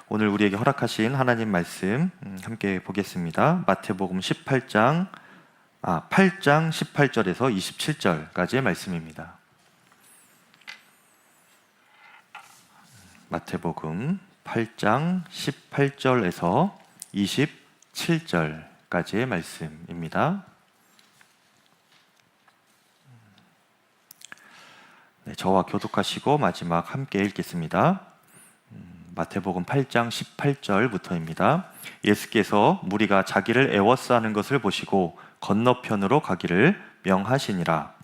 오늘 우리에게 허락하신 하나님 말씀 함께 보겠습니다. 마태복음 8장 18절에서 27절까지의 말씀입니다. 마태복음 8장 18절에서 27절까지의 말씀입니다. 네, 저와 교독하시고 마지막 함께 읽겠습니다. 마태복음 8장 18절부터입니다. 예수께서 무리가 자기를 애워싸는 것을 보시고 건너편으로 가기를 명하시니라.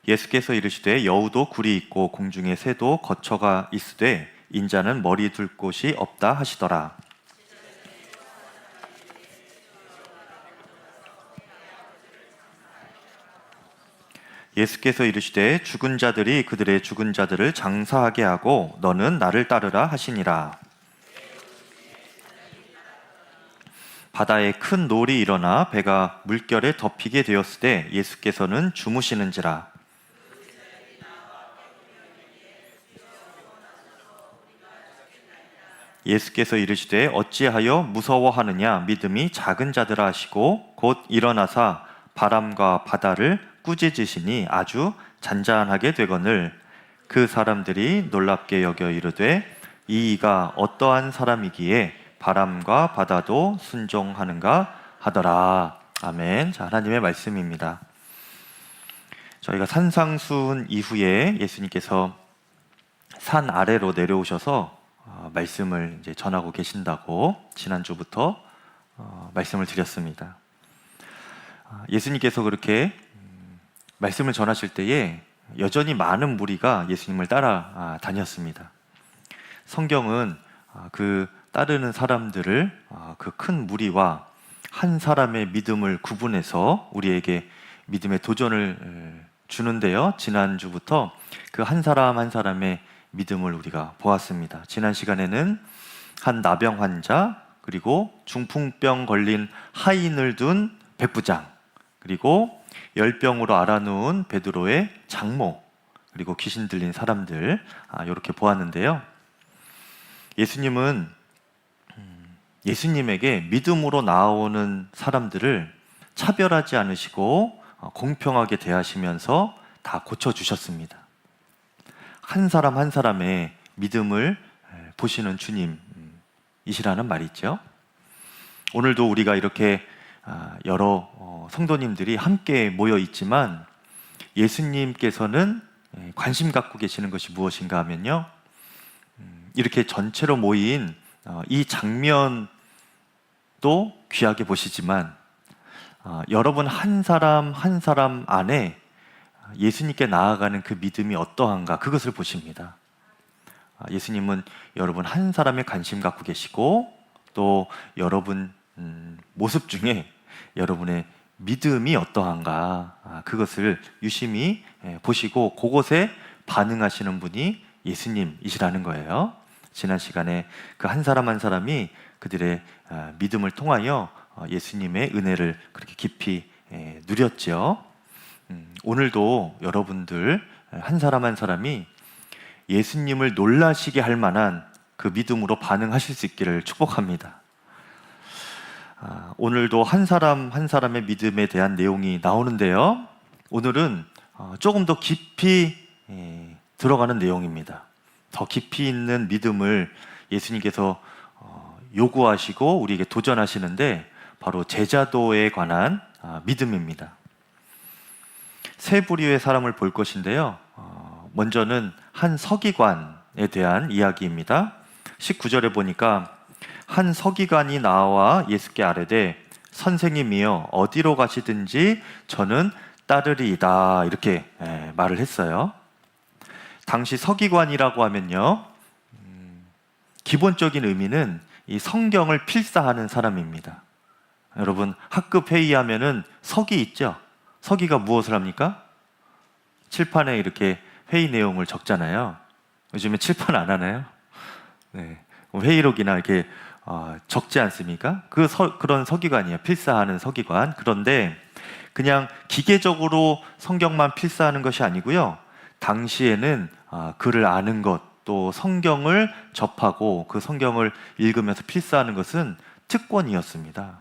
예수께서 이르시되 여우도 굴이 있고 공중에 새도 거처가 있으되 인자는 머리 둘 곳이 없다 하시더라. 예수께서 이르시되 죽은 자들이 그들의 죽은 자들을 장사하게 하고 너는 나를 따르라 하시니라. 바다에 큰 놀이 일어나 배가 물결에 덮이게 되었을 때 예수께서는 주무시는지라. 예수께서 이르시되 어찌하여 무서워하느냐 믿음이 작은 자들아 하시고 곧 일어나사 바람과 바다를 꾸짖으시니 아주 잔잔하게 되거늘 그 사람들이 놀랍게 여겨 이르되 이 이가 어떠한 사람이기에 바람과 바다도 순종하는가 하더라. 아멘. 자, 하나님의 말씀입니다. 저희가 산상수훈 이후에 예수님께서 산 아래로 내려오셔서 말씀을 이제 전하고 계신다고 지난주부터 말씀을 드렸습니다. 예수님께서 그렇게 말씀을 전하실 때에 여전히 많은 무리가 예수님을 따라 다녔습니다. 성경은 그 따르는 사람들을 그 큰 무리와 한 사람의 믿음을 구분해서 우리에게 믿음의 도전을 주는데요. 지난주부터 그 한 사람 한 사람의 믿음을 우리가 보았습니다. 지난 시간에는 한 나병 환자, 그리고 중풍병 걸린 하인을 둔 백부장, 그리고 열병으로 앓아누운 베드로의 장모, 그리고 귀신 들린 사람들 이렇게 보았는데요. 예수님은 예수님에게 믿음으로 나오는 사람들을 차별하지 않으시고 공평하게 대하시면서 다 고쳐주셨습니다. 한 사람 한 사람의 믿음을 보시는 주님이시라는 말이죠. 오늘도 우리가 이렇게 여러 성도님들이 함께 모여 있지만 예수님께서는 관심 갖고 계시는 것이 무엇인가 하면요, 이렇게 전체로 모인 이 장면도 귀하게 보시지만 여러분 한 사람 한 사람 안에 예수님께 나아가는 그 믿음이 어떠한가, 그것을 보십니다. 예수님은 여러분 한 사람에 관심 갖고 계시고 또 여러분 모습 중에 여러분의 믿음이 어떠한가, 그것을 유심히 보시고 그것에 반응하시는 분이 예수님이시라는 거예요. 지난 시간에 그 한 사람 한 사람이 그들의 믿음을 통하여 예수님의 은혜를 그렇게 깊이 누렸죠. 오늘도 여러분들 한 사람 한 사람이 예수님을 놀라시게 할 만한 그 믿음으로 반응하실 수 있기를 축복합니다. 오늘도 한 사람 한 사람의 믿음에 대한 내용이 나오는데요, 오늘은 조금 더 깊이 들어가는 내용입니다. 더 깊이 있는 믿음을 예수님께서 요구하시고 우리에게 도전하시는데 바로 제자도에 관한 믿음입니다. 세 부류의 사람을 볼 것인데요, 먼저는 한 서기관에 대한 이야기입니다. 19절에 보니까 한 서기관이 나와 예수께 아뢰되 선생님이여 어디로 가시든지 저는 따르리이다, 이렇게 말을 했어요. 당시 서기관이라고 하면요, 기본적인 의미는 이 성경을 필사하는 사람입니다. 여러분 학급 회의하면은 서기 있죠? 서기가 무엇을 합니까? 칠판에 이렇게 회의 내용을 적잖아요. 요즘에 칠판 안 하나요? 네. 회의록이나 이렇게 적지 않습니까? 그런 서기관이에요. 필사하는 서기관. 그런데 그냥 기계적으로 성경만 필사하는 것이 아니고요. 당시에는 글을 아는 것, 또 성경을 접하고 그 성경을 읽으면서 필사하는 것은 특권이었습니다.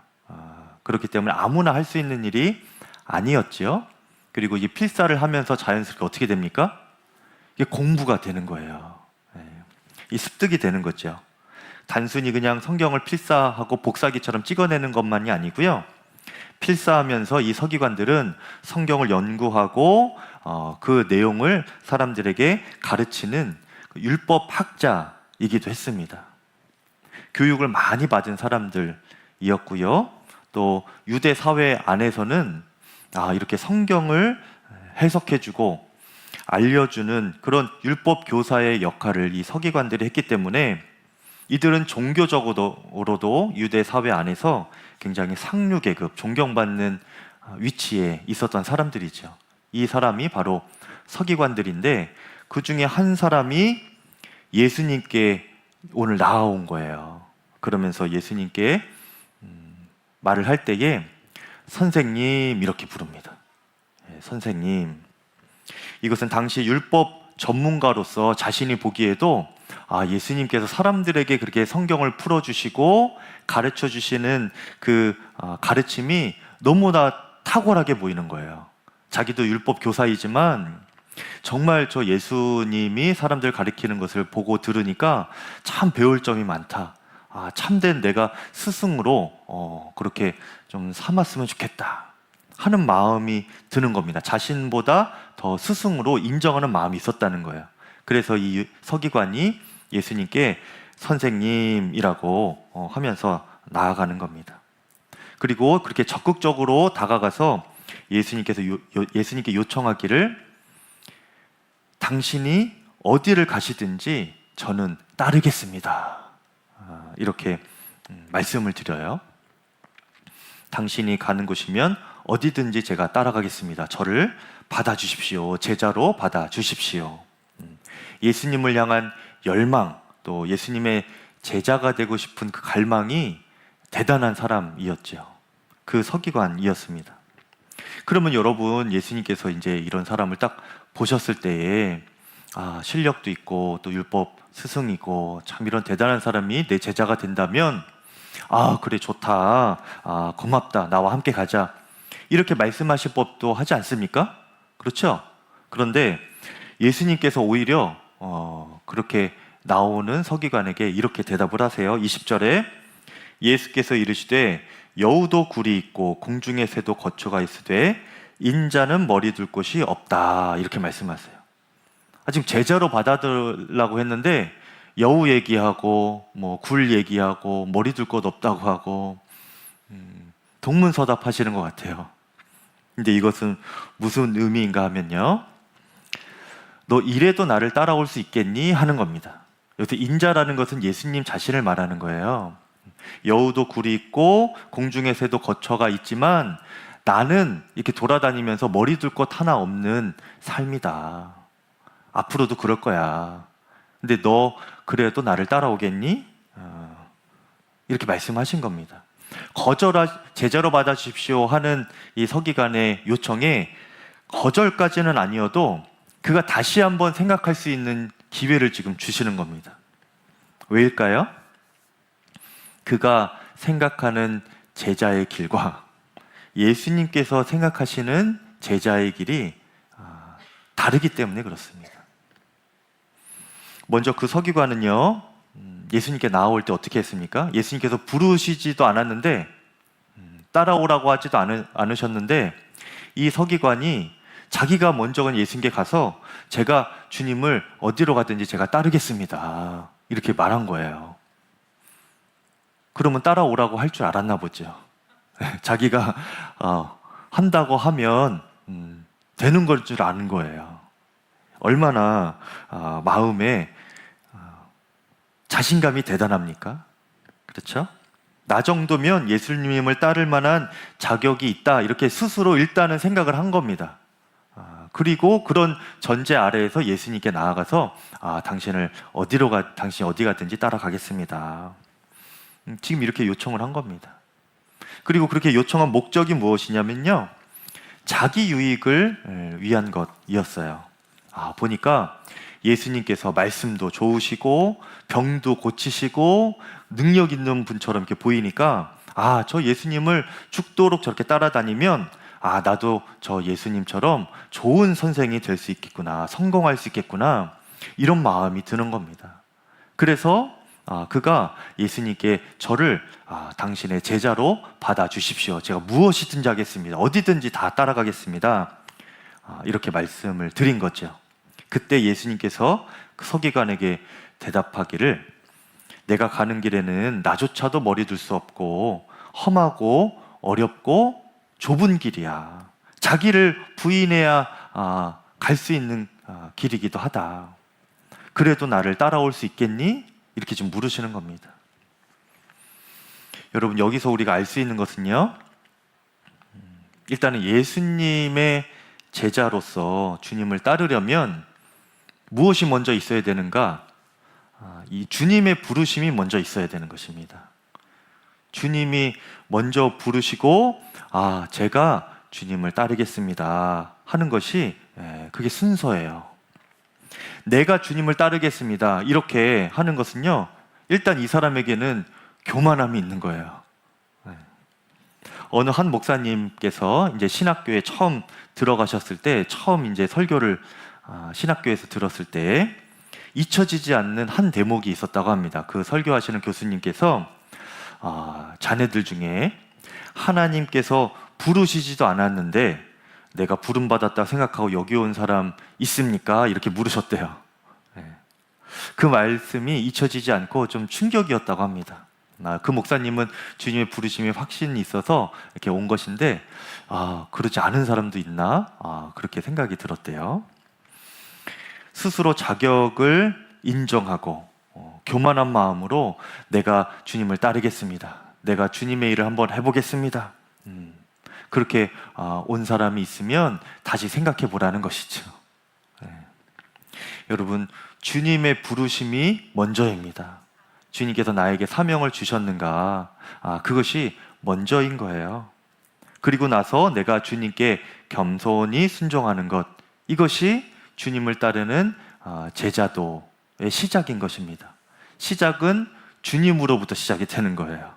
그렇기 때문에 아무나 할 수 있는 일이 아니었지요. 그리고 이 필사를 하면서 자연스럽게 어떻게 됩니까? 이게 공부가 되는 거예요. 이 습득이 되는 거죠. 단순히 그냥 성경을 필사하고 복사기처럼 찍어내는 것만이 아니고요. 필사하면서 이 서기관들은 성경을 연구하고 그 내용을 사람들에게 가르치는 율법학자이기도 했습니다. 교육을 많이 받은 사람들이었고요. 또 유대 사회 안에서는 이렇게 성경을 해석해주고 알려주는 그런 율법 교사의 역할을 이 서기관들이 했기 때문에 이들은 종교적으로도 유대 사회 안에서 굉장히 상류 계급, 존경받는 위치에 있었던 사람들이죠. 이 사람이 바로 서기관들인데 그 중에 한 사람이 예수님께 오늘 나아온 거예요. 그러면서 예수님께 말을 할 때에 선생님 이렇게 부릅니다. 선생님. 이것은 당시 율법 전문가로서 자신이 보기에도 예수님께서 사람들에게 그렇게 성경을 풀어주시고 가르쳐 주시는 그 가르침이 너무나 탁월하게 보이는 거예요. 자기도 율법 교사이지만 정말 저 예수님이 사람들 가르치는 것을 보고 들으니까 참 배울 점이 많다. 참된 내가 스승으로 그렇게 좀 삼았으면 좋겠다 하는 마음이 드는 겁니다. 자신보다 더 스승으로 인정하는 마음이 있었다는 거예요. 그래서 이 서기관이 예수님께 선생님이라고 하면서 나아가는 겁니다. 그리고 그렇게 적극적으로 다가가서 예수님께 요청하기를 당신이 어디를 가시든지 저는 따르겠습니다. 이렇게 말씀을 드려요. 당신이 가는 곳이면 어디든지 제가 따라가겠습니다. 저를 받아주십시오. 제자로 받아주십시오. 예수님을 향한 열망, 또 예수님의 제자가 되고 싶은 그 갈망이 대단한 사람이었죠. 그 서기관이었습니다. 그러면 여러분, 예수님께서 이제 이런 사람을 딱 보셨을 때에 실력도 있고 또 율법 스승이고 참 이런 대단한 사람이 내 제자가 된다면 그래 좋다, 고맙다, 나와 함께 가자, 이렇게 말씀하실 법도 하지 않습니까? 그렇죠? 그런데 예수님께서 오히려 그렇게 나오는 서기관에게 이렇게 대답을 하세요. 20절에 예수께서 이르시되 여우도 굴이 있고 공중의 새도 거처가 있으되 인자는 머리 둘 곳이 없다, 이렇게 말씀하세요. 지금 제자로 받아들라고 했는데 여우 얘기하고 굴 얘기하고 머리 둘 곳 없다고 하고 동문서답 하시는 것 같아요. 근데 이것은 무슨 의미인가 하면요, 너 이래도 나를 따라올 수 있겠니? 하는 겁니다. 여기서 인자라는 것은 예수님 자신을 말하는 거예요. 여우도 굴이 있고 공중의 새도 거처가 있지만 나는 이렇게 돌아다니면서 머리 둘 곳 하나 없는 삶이다. 앞으로도 그럴 거야. 근데 너 그래도 나를 따라오겠니? 이렇게 말씀하신 겁니다. 제자로 받아주십시오 하는 이 서기관의 요청에 거절까지는 아니어도 그가 다시 한번 생각할 수 있는 기회를 지금 주시는 겁니다. 왜일까요? 그가 생각하는 제자의 길과 예수님께서 생각하시는 제자의 길이 다르기 때문에 그렇습니다. 먼저 그 서기관은요, 예수님께 나올 때 어떻게 했습니까? 예수님께서 부르시지도 않았는데 따라오라고 하지도 않으셨는데 이 서기관이 자기가 먼저 예수님께 가서 제가 주님을 어디로 가든지 제가 따르겠습니다, 이렇게 말한 거예요. 그러면 따라오라고 할 줄 알았나 보죠. 자기가 한다고 하면 되는 걸 줄 아는 거예요. 얼마나 마음에 자신감이 대단합니까? 그렇죠? 나 정도면 예수님을 따를 만한 자격이 있다, 이렇게 스스로 일단은 생각을 한 겁니다. 그리고 그런 전제 아래에서 예수님께 나아가서 당신이 어디 가든지 따라가겠습니다. 지금 이렇게 요청을 한 겁니다. 그리고 그렇게 요청한 목적이 무엇이냐면요, 자기 유익을 위한 것이었어요. 보니까 예수님께서 말씀도 좋으시고 병도 고치시고 능력 있는 분처럼 이렇게 보이니까 저 예수님을 죽도록 저렇게 따라다니면 나도 저 예수님처럼 좋은 선생이 될 수 있겠구나, 성공할 수 있겠구나, 이런 마음이 드는 겁니다. 그래서 그가 예수님께 저를 당신의 제자로 받아주십시오. 제가 무엇이든지 하겠습니다. 어디든지 다 따라가겠습니다. 이렇게 말씀을 드린 거죠. 그때 예수님께서 그 서기관에게 대답하기를, 내가 가는 길에는 나조차도 머리 둘 수 없고 험하고 어렵고 좁은 길이야. 자기를 부인해야 갈 수 있는 길이기도 하다. 그래도 나를 따라올 수 있겠니? 이렇게 좀 물으시는 겁니다. 여러분, 여기서 우리가 알 수 있는 것은요, 일단은 예수님의 제자로서 주님을 따르려면 무엇이 먼저 있어야 되는가? 이 주님의 부르심이 먼저 있어야 되는 것입니다. 주님이 먼저 부르시고 제가 주님을 따르겠습니다 하는 것이 그게 순서예요. 내가 주님을 따르겠습니다 이렇게 하는 것은요, 일단 이 사람에게는 교만함이 있는 거예요. 어느 한 목사님께서 이제 신학교에 처음 들어가셨을 때, 처음 이제 설교를 신학교에서 들었을 때 잊혀지지 않는 한 대목이 있었다고 합니다. 그 설교하시는 교수님께서 자네들 중에 하나님께서 부르시지도 않았는데 내가 부름받았다 생각하고 여기 온 사람 있습니까? 이렇게 물으셨대요. 그 말씀이 잊혀지지 않고 좀 충격이었다고 합니다. 그 목사님은 주님의 부르심에 확신이 있어서 이렇게 온 것인데 그렇지 않은 사람도 있나? 그렇게 생각이 들었대요. 스스로 자격을 인정하고 교만한 마음으로 내가 주님을 따르겠습니다, 내가 주님의 일을 한번 해보겠습니다, 그렇게 온 사람이 있으면 다시 생각해 보라는 것이죠. 여러분, 주님의 부르심이 먼저입니다. 주님께서 나에게 사명을 주셨는가, 그것이 먼저인 거예요. 그리고 나서 내가 주님께 겸손히 순종하는 것, 이것이 주님을 따르는 제자도의 시작인 것입니다. 시작은 주님으로부터 시작이 되는 거예요.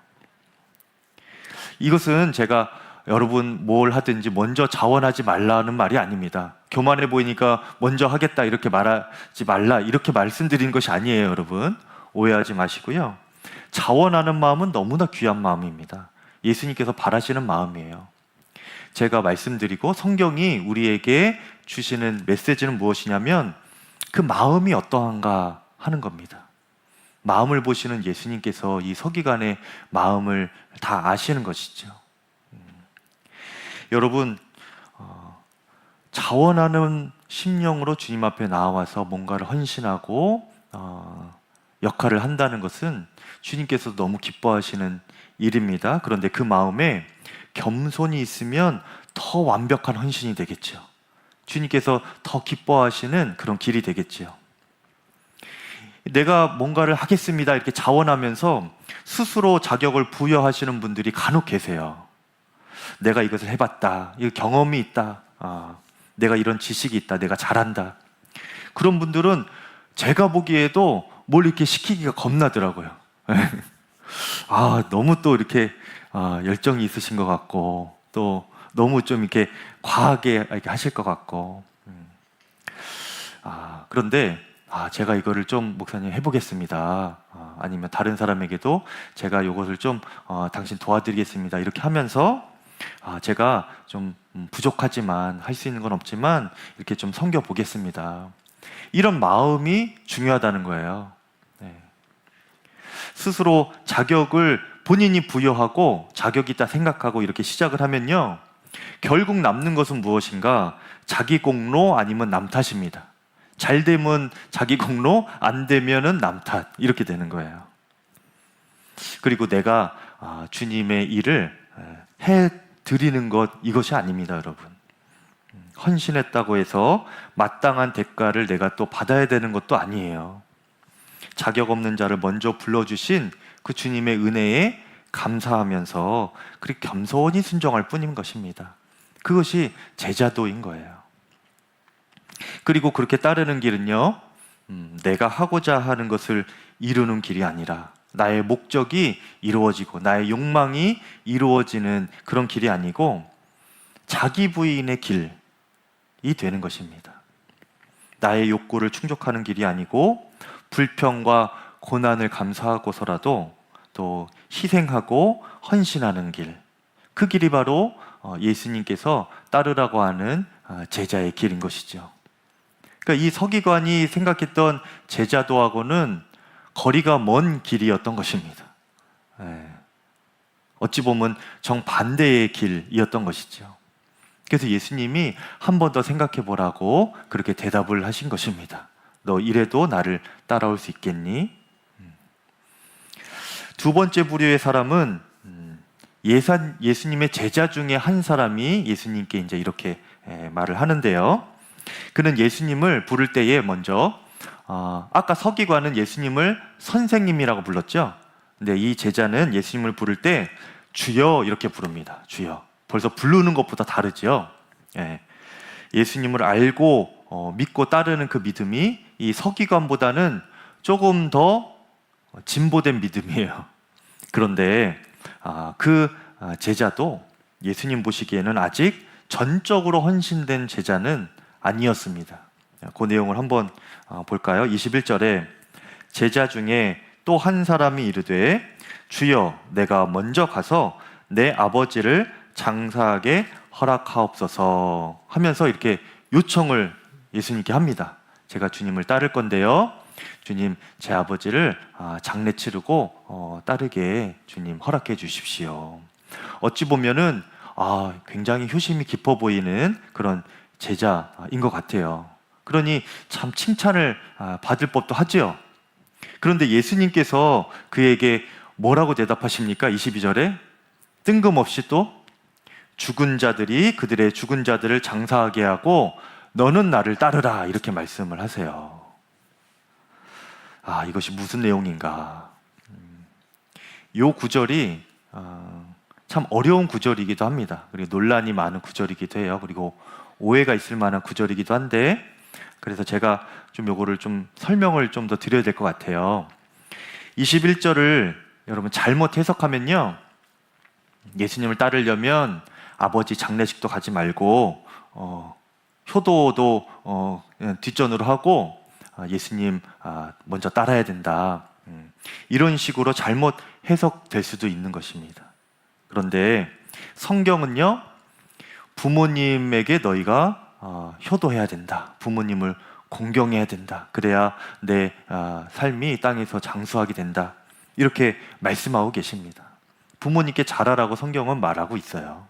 이것은 제가 여러분 뭘 하든지 먼저 자원하지 말라는 말이 아닙니다. 교만해 보이니까 먼저 하겠다 이렇게 말하지 말라 이렇게 말씀드린 것이 아니에요. 여러분 오해하지 마시고요. 자원하는 마음은 너무나 귀한 마음입니다. 예수님께서 바라시는 마음이에요. 제가 말씀드리고 성경이 우리에게 주시는 메시지는 무엇이냐면 그 마음이 어떠한가 하는 겁니다. 마음을 보시는 예수님께서 이 서기관의 마음을 다 아시는 것이죠. 여러분, 자원하는 심령으로 주님 앞에 나와서 뭔가를 헌신하고 역할을 한다는 것은 주님께서 너무 기뻐하시는 일입니다. 그런데 그 마음에 겸손이 있으면 더 완벽한 헌신이 되겠죠. 주님께서 더 기뻐하시는 그런 길이 되겠죠. 내가 뭔가를 하겠습니다 이렇게 자원하면서 스스로 자격을 부여하시는 분들이 간혹 계세요. 내가 이것을 해봤다, 이 경험이 있다, 내가 이런 지식이 있다, 내가 잘한다. 그런 분들은 제가 보기에도 뭘 이렇게 시키기가 겁나더라고요. 너무 또 이렇게 열정이 있으신 것 같고 또 너무 좀 이렇게 과하게 이렇게 하실 것 같고 그런데 제가 이거를 좀 목사님 해보겠습니다, 아니면 다른 사람에게도 제가 이것을 좀 당신 도와드리겠습니다 이렇게 하면서 제가 좀 부족하지만 할 수 있는 건 없지만 이렇게 좀 섬겨보겠습니다, 이런 마음이 중요하다는 거예요. 스스로 자격을 본인이 부여하고 자격이 있다 생각하고 이렇게 시작을 하면요, 결국 남는 것은 무엇인가? 자기 공로 아니면 남 탓입니다. 잘 되면 자기 공로, 안 되면은 남 탓, 이렇게 되는 거예요. 그리고 내가 주님의 일을 해드리는 것, 이것이 아닙니다. 여러분, 헌신했다고 해서 마땅한 대가를 내가 또 받아야 되는 것도 아니에요. 자격 없는 자를 먼저 불러주신 그 주님의 은혜에 감사하면서 그렇게 겸손히 순종할 뿐인 것입니다. 그것이 제자도인 거예요. 그리고 그렇게 따르는 길은요, 내가 하고자 하는 것을 이루는 길이 아니라 나의 목적이 이루어지고 나의 욕망이 이루어지는 그런 길이 아니고 자기 부인의 길이 되는 것입니다. 나의 욕구를 충족하는 길이 아니고 불평과 고난을 감수하고서라도 또 희생하고 헌신하는 길, 그 길이 바로 예수님께서 따르라고 하는 제자의 길인 것이죠. 그러니까 이 서기관이 생각했던 제자도하고는 거리가 먼 길이었던 것입니다. 어찌 보면 정반대의 길이었던 것이죠. 그래서 예수님이 한 번 더 생각해 보라고 그렇게 대답을 하신 것입니다. 너 이래도 나를 따라올 수 있겠니? 두 번째 부류의 사람은 예수님의 제자 중에 한 사람이 예수님께 이제 이렇게 말을 하는데요. 그는 예수님을 부를 때에 먼저 아까 서기관은 예수님을 선생님이라고 불렀죠. 근데 이 제자는 예수님을 부를 때 주여 이렇게 부릅니다. 주여. 벌써 부르는 것보다 다르죠. 예수님을 알고 믿고 따르는 그 믿음이 이 서기관보다는 조금 더 진보된 믿음이에요. 그런데 그 제자도 예수님 보시기에는 아직 전적으로 헌신된 제자는 아니었습니다. 그 내용을 한번 볼까요? 21절에 제자 중에 또 한 사람이 이르되 주여 내가 먼저 가서 내 아버지를 장사하게 허락하옵소서 하면서 이렇게 요청을 예수님께 합니다. 제가 주님을 따를 건데요, 주님 제 아버지를 장례 치르고 따르게 주님 허락해 주십시오. 어찌 보면은 굉장히 효심이 깊어 보이는 그런 제자인 것 같아요. 그러니 참 칭찬을 받을 법도 하지요. 그런데 예수님께서 그에게 뭐라고 대답하십니까? 22절에 뜬금없이 또 죽은 자들이 그들의 죽은 자들을 장사하게 하고 너는 나를 따르라 이렇게 말씀을 하세요. 이것이 무슨 내용인가? 이 구절이 참 어려운 구절이기도 합니다. 그리고 논란이 많은 구절이기도 해요. 그리고 오해가 있을 만한 구절이기도 한데, 그래서 제가 좀 요거를 좀 설명을 좀 더 드려야 될 것 같아요. 21절을 여러분 잘못 해석하면요, 예수님을 따르려면 아버지 장례식도 가지 말고 효도도 뒷전으로 하고 예수님 먼저 따라야 된다, 이런 식으로 잘못 해석될 수도 있는 것입니다. 그런데 성경은요, 부모님에게 너희가 효도해야 된다, 부모님을 공경해야 된다, 그래야 내 삶이 땅에서 장수하게 된다, 이렇게 말씀하고 계십니다. 부모님께 잘하라고 성경은 말하고 있어요.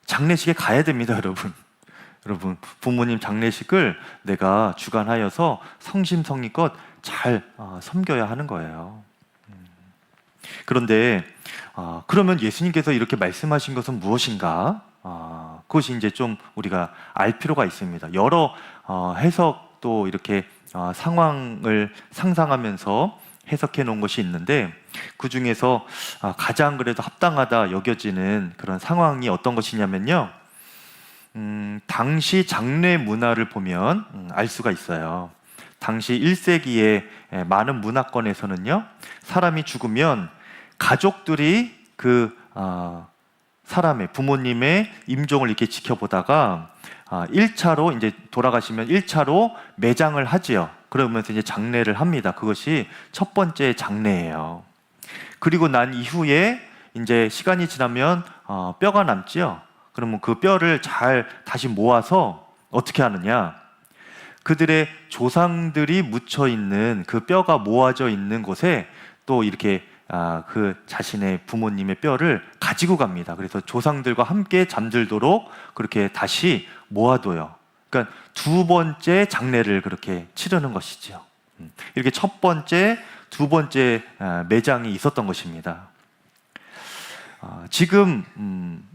장례식에 가야 됩니다, 여러분. 여러분, 부모님 장례식을 내가 주관하여서 성심성의껏 잘 섬겨야 하는 거예요. 그런데 그러면 예수님께서 이렇게 말씀하신 것은 무엇인가? 그것이 이제 좀 우리가 알 필요가 있습니다. 여러 해석도 이렇게 상황을 상상하면서 해석해 놓은 것이 있는데, 그 중에서 가장 그래도 합당하다 여겨지는 그런 상황이 어떤 것이냐면요, 당시 장례 문화를 보면 알 수가 있어요. 당시 1세기의 많은 문화권에서는요, 사람이 죽으면 가족들이 그 사람의 부모님의 임종을 이렇게 지켜보다가 1차로 이제 돌아가시면 1차로 매장을 하지요. 그러면서 이제 장례를 합니다. 그것이 첫 번째 장례예요. 그리고 난 이후에 이제 시간이 지나면 뼈가 남지요. 그러면 그 뼈를 잘 다시 모아서 어떻게 하느냐? 그들의 조상들이 묻혀 있는 그 뼈가 모아져 있는 곳에 또 이렇게 그 자신의 부모님의 뼈를 가지고 갑니다. 그래서 조상들과 함께 잠들도록 그렇게 다시 모아둬요. 그러니까 두 번째 장례를 그렇게 치르는 것이죠. 이렇게 첫 번째, 두 번째 매장이 있었던 것입니다. 지금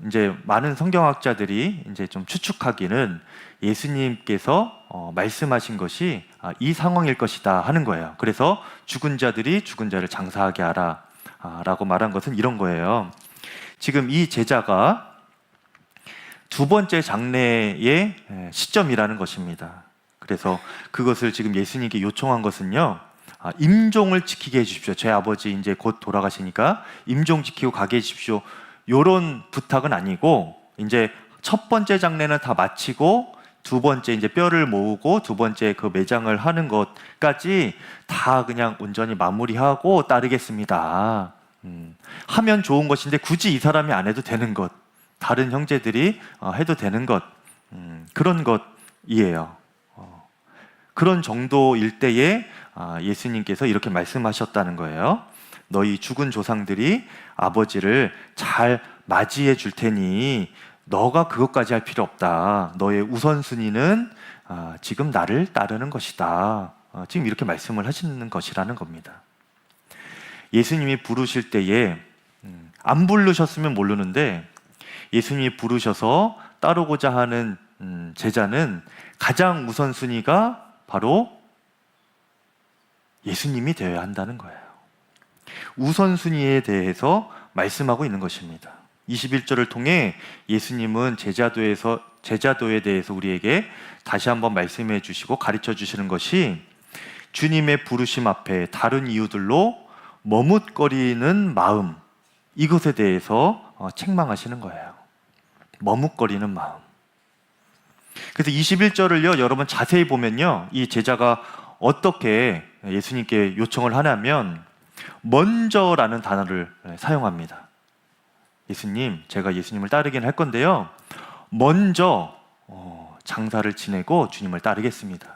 이제 많은 성경학자들이 이제 좀 추측하기는 예수님께서 말씀하신 것이 이 상황일 것이다 하는 거예요. 그래서 죽은 자들이 죽은 자를 장사하게 하라 라고 말한 것은 이런 거예요. 지금 이 제자가 두 번째 장례의 시점이라는 것입니다. 그래서 그것을 지금 예수님께 요청한 것은요, 임종을 지키게 해주십시오. 제 아버지 이제 곧 돌아가시니까 임종 지키고 가게 해주십시오. 이런 부탁은 아니고, 이제 첫 번째 장례는 다 마치고 두 번째 이제 뼈를 모으고 두 번째 그 매장을 하는 것까지 다 그냥 온전히 마무리하고 따르겠습니다. 하면 좋은 것인데 굳이 이 사람이 안 해도 되는 것, 다른 형제들이 해도 되는 것, 그런 것이에요. 그런 정도일 때에 예수님께서 이렇게 말씀하셨다는 거예요. 너희 죽은 조상들이 아버지를 잘 맞이해 줄 테니 너가 그것까지 할 필요 없다. 너의 우선순위는 지금 나를 따르는 것이다. 지금 이렇게 말씀을 하시는 것이라는 겁니다. 예수님이 부르실 때에 안 부르셨으면 모르는데 예수님이 부르셔서 따르고자 하는 제자는 가장 우선순위가 바로 예수님이 되어야 한다는 거예요. 우선순위에 대해서 말씀하고 있는 것입니다. 21절을 통해 예수님은 제자도에 대해서 우리에게 다시 한번 말씀해 주시고 가르쳐 주시는 것이 주님의 부르심 앞에 다른 이유들로 머뭇거리는 마음, 이것에 대해서 책망하시는 거예요. 머뭇거리는 마음. 그래서 21절을요, 여러분 자세히 보면요, 이 제자가 어떻게 예수님께 요청을 하냐면 먼저라는 단어를 사용합니다. 예수님, 제가 예수님을 따르긴 할 건데요, 먼저 장사를 지내고 주님을 따르겠습니다.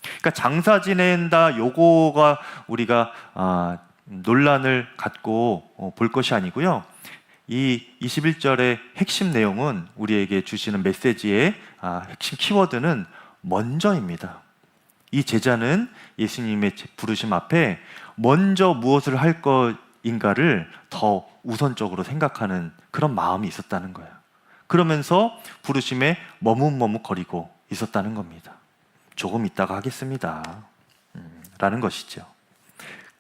그러니까 장사 지낸다, 요거가 우리가 논란을 갖고 볼 것이 아니고요, 이 21절의 핵심 내용은, 우리에게 주시는 메시지의 핵심 키워드는 먼저입니다. 이 제자는 예수님의 부르심 앞에 먼저 무엇을 할 것인가를 더 우선적으로 생각하는 그런 마음이 있었다는 거예요. 그러면서 부르심에 머뭇머뭇거리고 있었다는 겁니다. 조금 있다가 하겠습니다 라는 것이죠.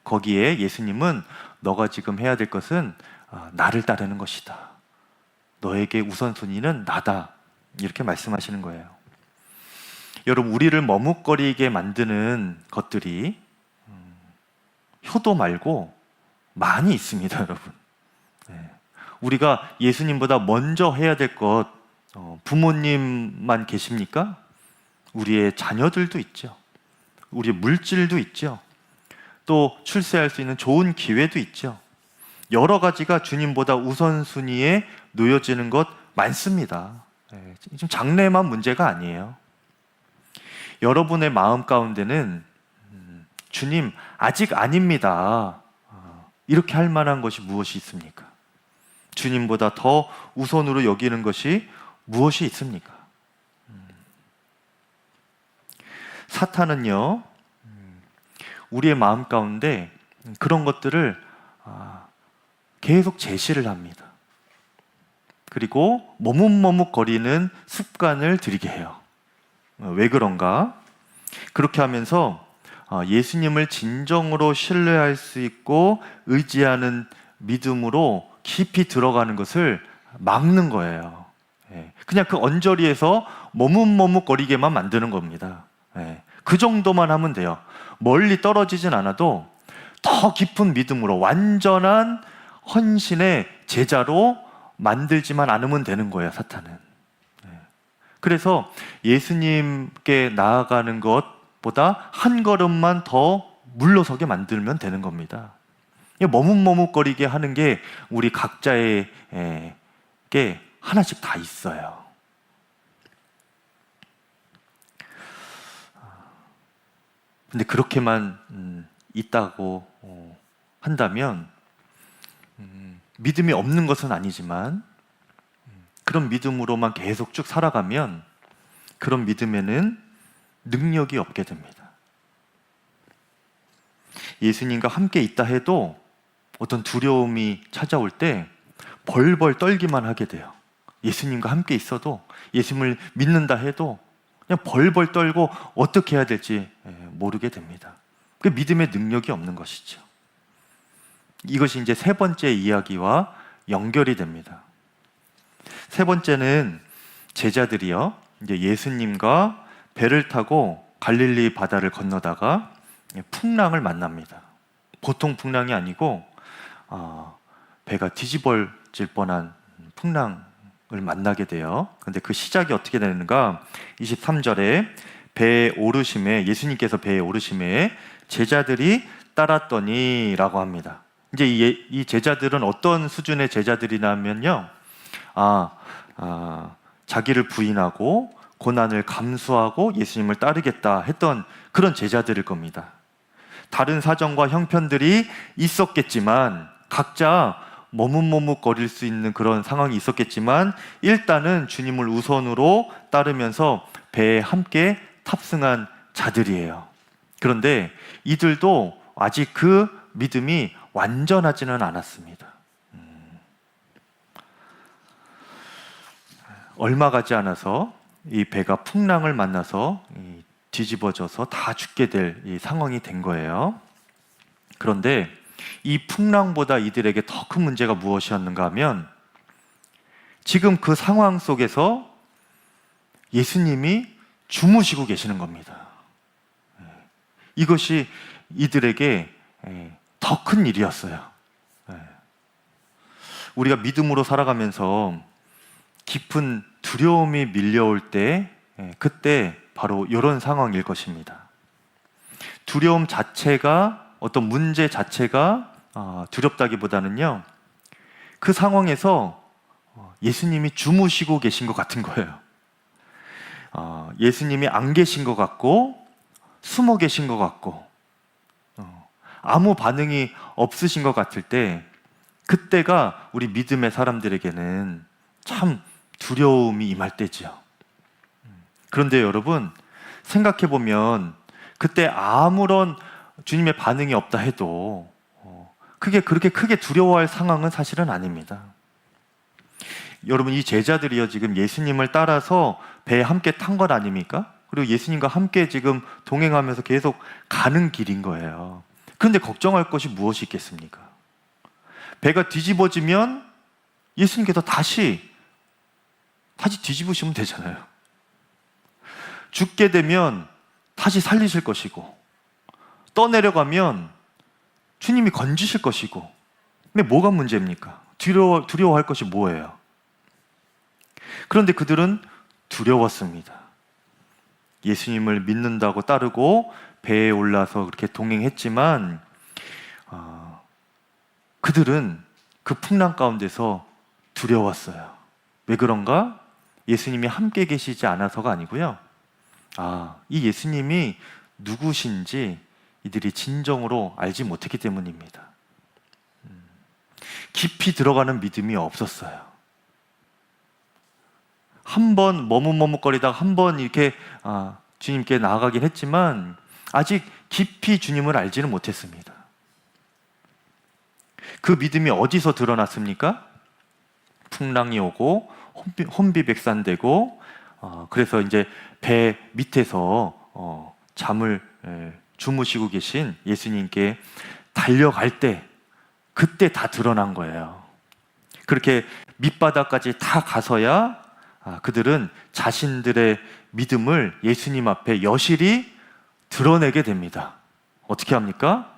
거기에 예수님은 너가 지금 해야 될 것은 나를 따르는 것이다. 너에게 우선순위는 나다. 이렇게 말씀하시는 거예요. 여러분, 우리를 머뭇거리게 만드는 것들이 효도 말고 많이 있습니다, 여러분. 우리가 예수님보다 먼저 해야 될 것, 부모님만 계십니까? 우리의 자녀들도 있죠. 우리의 물질도 있죠. 또 출세할 수 있는 좋은 기회도 있죠. 여러 가지가 주님보다 우선순위에 놓여지는 것 많습니다. 지금 장래만 문제가 아니에요. 여러분의 마음 가운데는 주님 아직 아닙니다, 이렇게 할 만한 것이 무엇이 있습니까? 주님보다 더 우선으로 여기는 것이 무엇이 있습니까? 사탄은요, 우리의 마음 가운데 그런 것들을 계속 제시를 합니다. 그리고 머뭇머뭇거리는 습관을 들이게 해요. 왜 그런가? 그렇게 하면서 예수님을 진정으로 신뢰할 수 있고 의지하는 믿음으로 깊이 들어가는 것을 막는 거예요. 그냥 그 언저리에서 머뭇머뭇거리게만 만드는 겁니다. 그 정도만 하면 돼요. 멀리 떨어지진 않아도 더 깊은 믿음으로 완전한 헌신의 제자로 만들지만 않으면 되는 거예요, 사탄은. 그래서 예수님께 나아가는 것보다 한 걸음만 더 물러서게 만들면 되는 겁니다. 머뭇머뭇거리게 하는 게 우리 각자에게 하나씩 다 있어요. 근데 그렇게만 있다고 한다면 믿음이 없는 것은 아니지만 그런 믿음으로만 계속 쭉 살아가면 그런 믿음에는 능력이 없게 됩니다. 예수님과 함께 있다 해도 어떤 두려움이 찾아올 때 벌벌 떨기만 하게 돼요. 예수님과 함께 있어도, 예수님을 믿는다 해도 그냥 벌벌 떨고 어떻게 해야 될지 모르게 됩니다. 그 믿음의 능력이 없는 것이죠. 이것이 이제 세 번째 이야기와 연결이 됩니다. 세 번째는 제자들이요, 이제 예수님과 배를 타고 갈릴리 바다를 건너다가 풍랑을 만납니다. 보통 풍랑이 아니고 배가 뒤집어질 뻔한 풍랑을 만나게 돼요. 근데 그 시작이 어떻게 되는가? 23절에 배에 오르심에, 예수님께서 배에 오르심에 제자들이 따랐더니라고 합니다. 이제 이 제자들은 어떤 수준의 제자들이냐면요, 자기를 부인하고 고난을 감수하고 예수님을 따르겠다 했던 그런 제자들일 겁니다. 다른 사정과 형편들이 있었겠지만, 각자 머뭇머뭇거릴 수 있는 그런 상황이 있었겠지만, 일단은 주님을 우선으로 따르면서 배에 함께 탑승한 자들이에요. 그런데 이들도 아직 그 믿음이 완전하지는 않았습니다. 얼마 가지 않아서 이 배가 풍랑을 만나서 뒤집어져서 다 죽게 될 이 상황이 된 거예요. 그런데 이 풍랑보다 이들에게 더 큰 문제가 무엇이었는가 하면, 지금 그 상황 속에서 예수님이 주무시고 계시는 겁니다. 이것이 이들에게 더 큰 일이었어요. 우리가 믿음으로 살아가면서 깊은 두려움이 밀려올 때, 그때 바로 이런 상황일 것입니다. 두려움 자체가, 어떤 문제 자체가 두렵다기보다는요, 그 상황에서 예수님이 주무시고 계신 것 같은 거예요. 예수님이 안 계신 것 같고, 숨어 계신 것 같고, 아무 반응이 없으신 것 같을 때, 그때가 우리 믿음의 사람들에게는 참 두려움이 임할 때지요. 그런데 여러분, 생각해 보면 그때 아무런 주님의 반응이 없다 해도 그게 그렇게 크게 두려워할 상황은 사실은 아닙니다. 여러분, 이 제자들이요, 지금 예수님을 따라서 배에 함께 탄 것 아닙니까? 그리고 예수님과 함께 지금 동행하면서 계속 가는 길인 거예요. 그런데 걱정할 것이 무엇이 있겠습니까? 배가 뒤집어지면 예수님께서 다시 뒤집으시면 되잖아요. 죽게 되면 다시 살리실 것이고, 떠내려가면 주님이 건지실 것이고, 근데 뭐가 문제입니까? 두려워할 것이 뭐예요? 그런데 그들은 두려웠습니다. 예수님을 믿는다고 따르고 배에 올라서 그렇게 동행했지만, 그들은 그 풍랑 가운데서 두려웠어요. 왜 그런가? 예수님이 함께 계시지 않아서가 아니고요, 이 예수님이 누구신지 이들이 진정으로 알지 못했기 때문입니다. 깊이 들어가는 믿음이 없었어요. 한번 머뭇머뭇거리다가 한번 이렇게 주님께 나아가긴 했지만, 아직 깊이 주님을 알지는 못했습니다. 그 믿음이 어디서 드러났습니까? 풍랑이 오고 혼비백산되고, 그래서 이제 배 밑에서 잠을 주무시고 계신 예수님께 달려갈 때, 그때 다 드러난 거예요. 그렇게 밑바닥까지 다 가서야 그들은 자신들의 믿음을 예수님 앞에 여실히 드러내게 됩니다. 어떻게 합니까?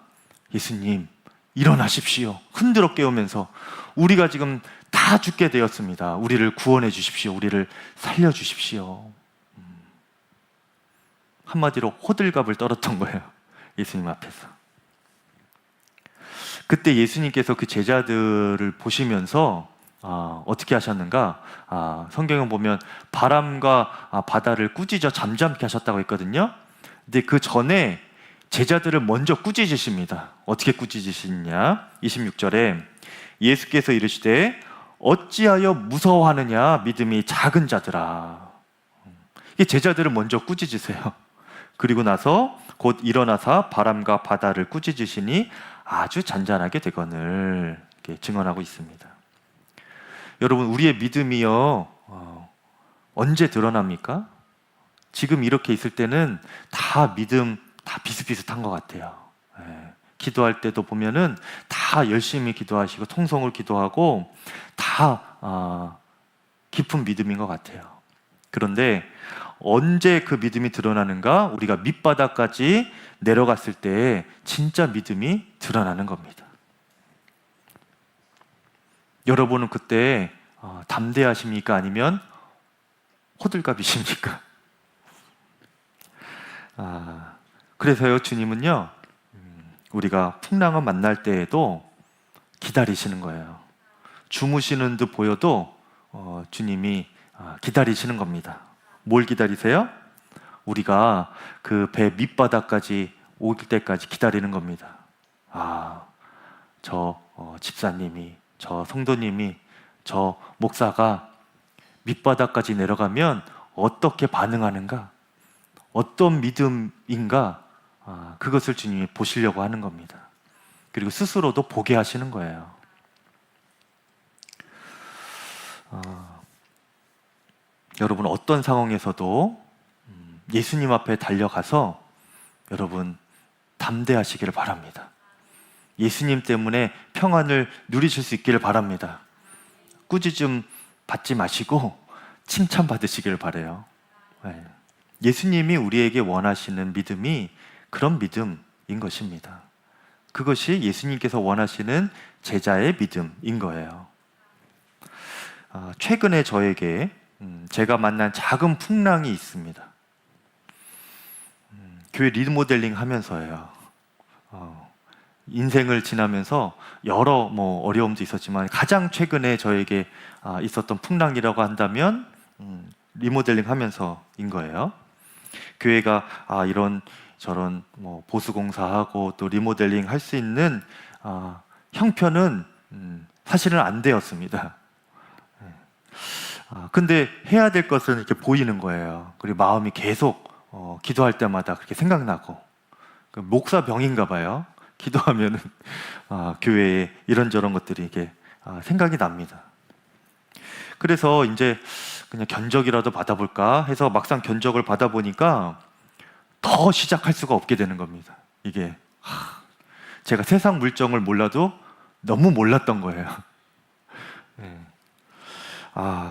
예수님, 일어나십시오. 흔들어 깨우면서, 우리가 지금 다 죽게 되었습니다. 우리를 구원해 주십시오. 우리를 살려 주십시오. 한마디로 호들갑을 떨었던 거예요, 예수님 앞에서. 그때 예수님께서 그 제자들을 보시면서 어떻게 하셨는가? 성경에 보면 바람과 바다를 꾸짖어 잠잠케 하셨다고 했거든요. 근데 그 전에 제자들을 먼저 꾸짖으십니다. 어떻게 꾸짖으시냐? 26절에 예수께서 이르시되 어찌하여 무서워하느냐 믿음이 작은 자들아. 이 제자들을 먼저 꾸짖으세요. 그리고 나서 곧 일어나사 바람과 바다를 꾸짖으시니 아주 잔잔하게 되거늘, 이렇게 증언하고 있습니다. 여러분, 우리의 믿음이요, 언제 드러납니까? 지금 이렇게 있을 때는 다 믿음 다 비슷비슷한 것 같아요. 기도할 때도 보면은 다 열심히 기도하시고 통성을 기도하고 다 깊은 믿음인 것 같아요. 그런데 언제 그 믿음이 드러나는가? 우리가 밑바닥까지 내려갔을 때 진짜 믿음이 드러나는 겁니다. 여러분은 그때 담대하십니까? 아니면 호들갑이십니까? 그래서요, 주님은요, 우리가 풍랑을 만날 때에도 기다리시는 거예요. 주무시는 듯 보여도 주님이 기다리시는 겁니다. 뭘 기다리세요? 우리가 그 배 밑바닥까지 올 때까지 기다리는 겁니다. 저 집사님이, 저 성도님이, 저 목사가 밑바닥까지 내려가면 어떻게 반응하는가? 어떤 믿음인가? 그것을 주님이 보시려고 하는 겁니다. 그리고 스스로도 보게 하시는 거예요. 여러분, 어떤 상황에서도 예수님 앞에 달려가서 여러분 담대하시기를 바랍니다. 예수님 때문에 평안을 누리실 수 있기를 바랍니다. 꾸짖음 받지 마시고 칭찬받으시기를 바라요. 예수님이 우리에게 원하시는 믿음이 그런 믿음인 것입니다. 그것이 예수님께서 원하시는 제자의 믿음인 거예요. 최근에 저에게 제가 만난 작은 풍랑이 있습니다. 교회 리모델링 하면서예요. 인생을 지나면서 여러 어려움도 있었지만 가장 최근에 저에게 있었던 풍랑이라고 한다면 리모델링 하면서인 거예요. 교회가 이런 저런 보수공사하고 또 리모델링 할 수 있는 형편은 사실은 안 되었습니다. 근데 해야 될 것은 이렇게 보이는 거예요. 그리고 마음이 계속 기도할 때마다 그렇게 생각나고, 목사 병인가 봐요. 기도하면은 교회에 이런저런 것들이 이게 생각이 납니다. 그래서 이제 그냥 견적이라도 받아볼까 해서 막상 견적을 받아보니까 더 시작할 수가 없게 되는 겁니다. 이게 제가 세상 물정을 몰라도 너무 몰랐던 거예요.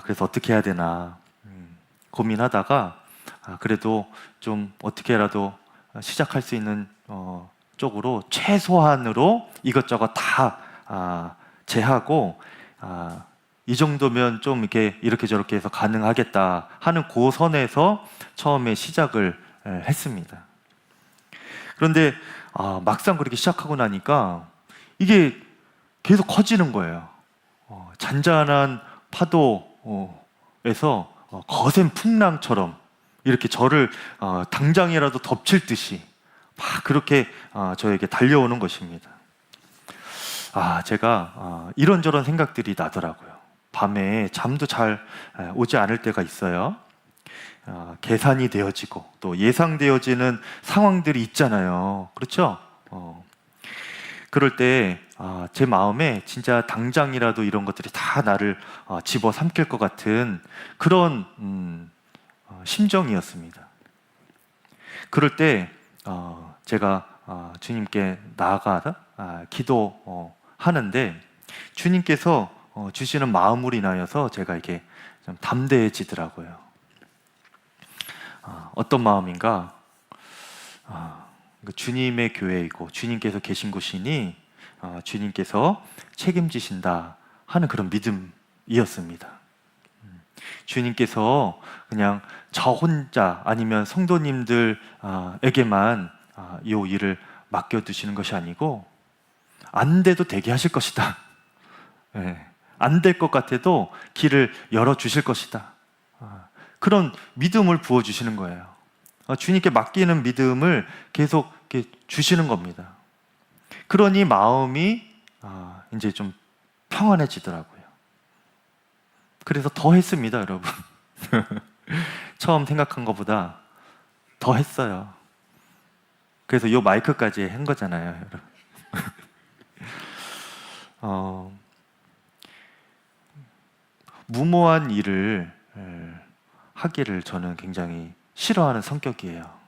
그래서 어떻게 해야 되나 고민하다가 그래도 좀 어떻게라도 시작할 수 있는 쪽으로 최소한으로 이것저것 다 제하고 이 정도면 좀 이렇게 저렇게 해서 가능하겠다 하는 그 선에서 처음에 시작을 했습니다. 그런데 막상 그렇게 시작하고 나니까 이게 계속 커지는 거예요. 잔잔한 파도에서 거센 풍랑처럼 이렇게 저를 당장이라도 덮칠 듯이 막 그렇게 저에게 달려오는 것입니다. 제가 이런저런 생각들이 나더라고요. 밤에 잠도 잘 오지 않을 때가 있어요. 계산이 되어지고 또 예상되어지는 상황들이 있잖아요. 그렇죠? 그럴 때 제 마음에 진짜 당장이라도 이런 것들이 다 나를 집어삼킬 것 같은 그런 심정이었습니다. 그럴 때 제가 주님께 나아가 기도하는데 주님께서 주시는 마음으로 인하여서 제가 이게 좀 담대해지더라고요. 어떤 마음인가? 주님의 교회이고 주님께서 계신 곳이니 주님께서 책임지신다 하는 그런 믿음이었습니다. 주님께서 그냥 저 혼자 아니면 성도님들에게만 이 일을 맡겨두시는 것이 아니고 안 돼도 되게 하실 것이다. 안 될 것 같아도 길을 열어주실 것이다. 그런 믿음을 부어주시는 거예요. 주님께 맡기는 믿음을 계속 이렇게 주시는 겁니다. 그러니 마음이 이제 좀 평안해지더라고요. 그래서 더 했습니다, 여러분. 처음 생각한 것보다 더 했어요. 그래서 요 마이크까지 한 거잖아요, 여러분. 무모한 일을 하기를 저는 굉장히 싫어하는 성격이에요.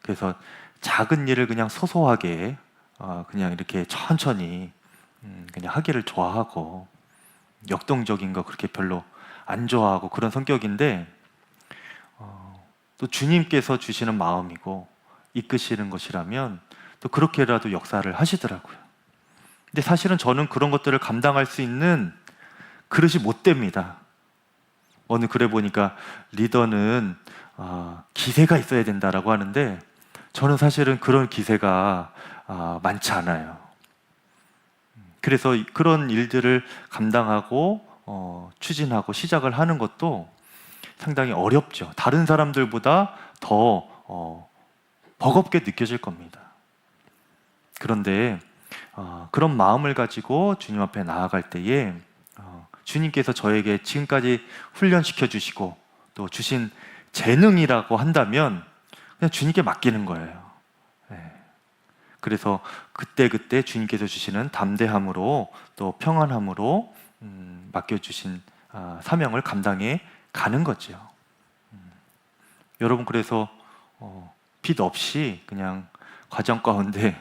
그래서 작은 일을 그냥 소소하게 그냥 이렇게 천천히 그냥 하기를 좋아하고 역동적인 거 그렇게 별로 안 좋아하고 그런 성격인데 또 주님께서 주시는 마음이고 이끄시는 것이라면 또 그렇게라도 역사를 하시더라고요. 근데 사실은 저는 그런 것들을 감당할 수 있는 그릇이 못 됩니다. 어느 글에 보니까 리더는 기세가 있어야 된다라고 하는데 저는 사실은 그런 기세가 많지 않아요. 그래서 그런 일들을 감당하고 추진하고 시작을 하는 것도 상당히 어렵죠. 다른 사람들보다 더 버겁게 느껴질 겁니다. 그런데 그런 마음을 가지고 주님 앞에 나아갈 때에 주님께서 저에게 지금까지 훈련시켜 주시고 또 주신 재능이라고 한다면 그냥 주님께 맡기는 거예요. 그래서 그때그때 주님께서 주시는 담대함으로 또 평안함으로 맡겨주신 사명을 감당해 가는 거죠. 여러분, 그래서 빚 없이 그냥 과정 가운데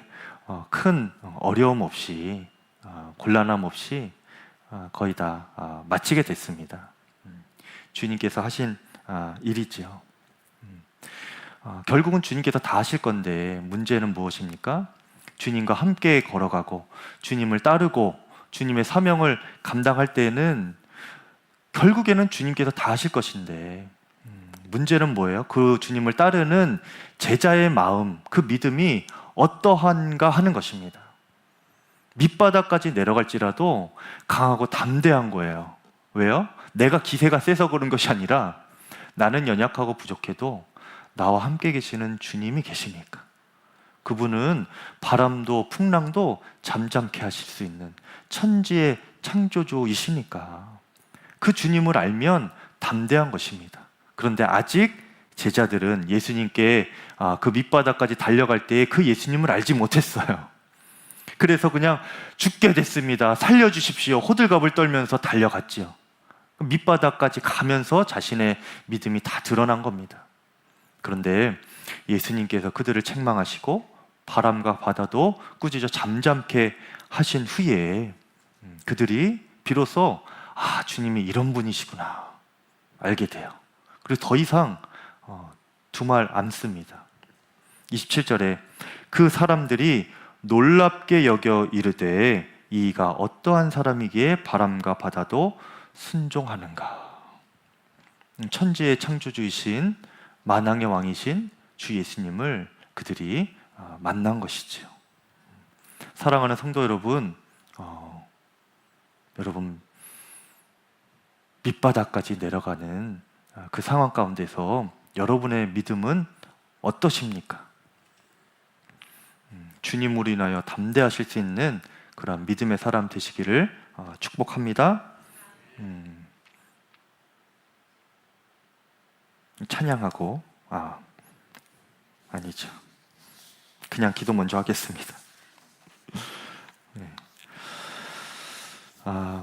큰 어려움 없이 곤란함 없이 거의 다 마치게 됐습니다. 주님께서 하신 일이지요. 결국은 주님께서 다 하실 건데 문제는 무엇입니까? 주님과 함께 걸어가고 주님을 따르고 주님의 사명을 감당할 때에는 결국에는 주님께서 다 하실 것인데 문제는 뭐예요? 그 주님을 따르는 제자의 마음, 그 믿음이 어떠한가 하는 것입니다. 밑바닥까지 내려갈지라도 강하고 담대한 거예요. 왜요? 내가 기세가 세서 그런 것이 아니라 나는 연약하고 부족해도 나와 함께 계시는 주님이 계시니까. 그분은 바람도 풍랑도 잠잠케 하실 수 있는 천지의 창조주이시니까 그 주님을 알면 담대한 것입니다. 그런데 아직 제자들은 예수님께 그 밑바닥까지 달려갈 때에 그 예수님을 알지 못했어요. 그래서 그냥 죽게 됐습니다. 살려주십시오. 호들갑을 떨면서 달려갔지요. 밑바닥까지 가면서 자신의 믿음이 다 드러난 겁니다. 그런데 예수님께서 그들을 책망하시고 바람과 바다도 꾸짖어 잠잠케 하신 후에 그들이 비로소 주님이 이런 분이시구나 알게 돼요. 그래서 더 이상 두말 안 씁니다. 27절에 그 사람들이 놀랍게 여겨 이르되 이가 어떠한 사람이기에 바람과 바다도 순종하는가. 천지의 창조주이신 만왕의 왕이신 주 예수님을 그들이 만난 것이지요. 사랑하는 성도 여러분, 여러분 밑바닥까지 내려가는 그 상황 가운데서 여러분의 믿음은 어떠십니까? 주님으로 인하여 담대하실 수 있는 그런 믿음의 사람 되시기를 축복합니다. 찬양하고 아니죠. 그냥 기도 먼저 하겠습니다. 네.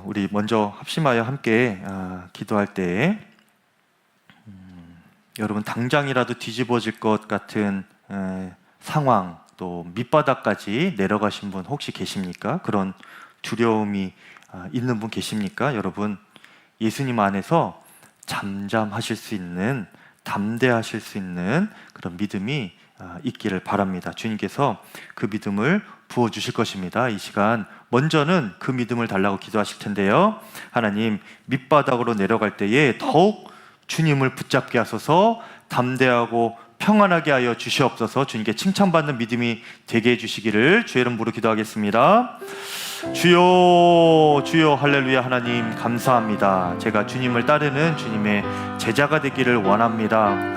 우리 먼저 합심하여 함께 기도할 때 여러분 당장이라도 뒤집어질 것 같은 상황 또 밑바닥까지 내려가신 분 혹시 계십니까? 그런 두려움이 있는 분 계십니까? 여러분 예수님 안에서 잠잠하실 수 있는 담대하실 수 있는 그런 믿음이 있기를 바랍니다. 주님께서 그 믿음을 부어주실 것입니다. 이 시간 먼저는 그 믿음을 달라고 기도하실 텐데요. 하나님 밑바닥으로 내려갈 때에 더욱 주님을 붙잡게 하소서 담대하고 평안하게 하여 주시옵소서. 주님께 칭찬받는 믿음이 되게 해주시기를 주의 이름으로 기도하겠습니다. 주여 주여 할렐루야. 하나님 감사합니다. 제가 주님을 따르는 주님의 제자가 되기를 원합니다.